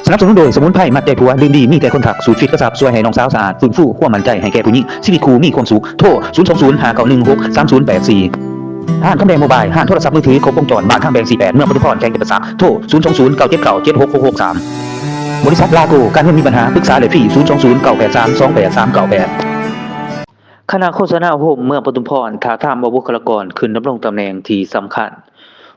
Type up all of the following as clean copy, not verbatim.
สนับสนุนโดยสมุนไพรมัดใจผัวลืมดีมีแต่คนถักสูตรฟิตกระสับช่วยให้น้องสาวสะอาดฟื้นฟูความมั่นใจให้แก่ผู้หญิงชีวิตคู่มีความสุขโทร020 591 63084ห้างคำแดงโมบายห้างโทรศัพท์มือถือครบวงจรบ้านข้างแบง48เมืองปทุมพรแขวงจำปาสักโทร020 979 7663บริษัทลาโกการเงินมีปัญหาปรึกษาเลยฟรี020 983 2838คณะโฆษณาโฮมเมืองปทุมพรท้าทามบุคลากรขึ้นดำรงตำแหน่งที่สำคัญ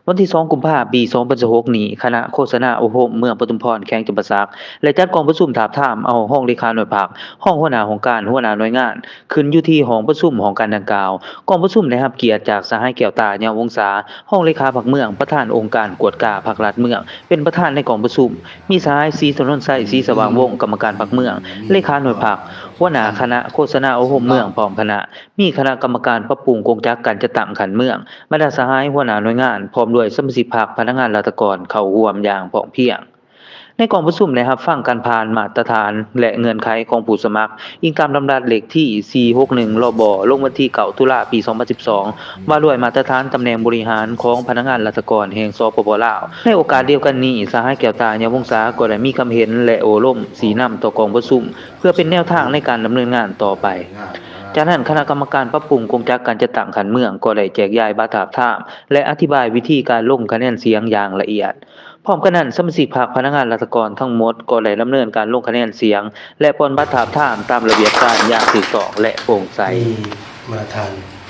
วันที่2กุมภาพันธ์ปี2026นี้คณะโฆษณาโฮมเมืองปทุมพรแขวงจำปาสักและจัดกองประชุมท้าทามเอาห้องเลขาหน่วยภาคห้องหัวหน้าของการหัวหน้าหน่วยงานขึ้นอยู่ที่ห้องประชุมของการดังกล่าวกองประชุมได้รับเกียรติจากสหายแก้วตาญาวงศาห้องเลขาภาคเมืองประธานองค์การกวดกาภาครัฐเมืองเป็นประธานในกองประชุมมีสหายศรีถนนไส้ศรีสว่างวงศ์กรรมการภาคเมืองเลขาหน่วยภาคหัวหน้าคณะโฆษณาโฮมเมืองพร้อมคณะมีคณะกรรมการปรับปรุงโครงจักการจัดตั้งขันเมืองบรรดาสหายหัวหน้าหน่วยงานพร้อมด้วยสมาชิกพรรคพนักงานราชการเข้าร่วมอย่างพร้อมเพรียงในกองประชุมนะครับฟังการผ่านมาตรฐานและเงื่อนไขของผู้สมัครอิงตามลำดับเลขที่461รบลงวันที่9ตุลาปี2012ว่าด้วยมาตรฐานตำแหน่งบริหารของพนักงานราชการแห่งสปปลาวในโอกาสเดียวกันนี้สหายแก้วตาญาวงศาก็ได้มีคำเห็นและโอร่มสีนำต่อกองประชุมเพื่อเป็นแนวทางในการดำเนินงานต่อไปจากนั้นคณะกรรมการปรับปรุงโครงจักการจัดตั้งขันเมืองก็ได้แจกจ่ายบัตรถามทามและอธิบายวิธีการลงคะแนนเสียงอย่างละเอียดพร้อมกันนั้นสมาชิกพรรคพนักงานราชการทั้งหมดก็ได้ดำเนินการลงคะแนนเสียงและปนบัตรถามทามตามระเบียบการอย่างถูกต้องและโปร่งใสมีมาทาน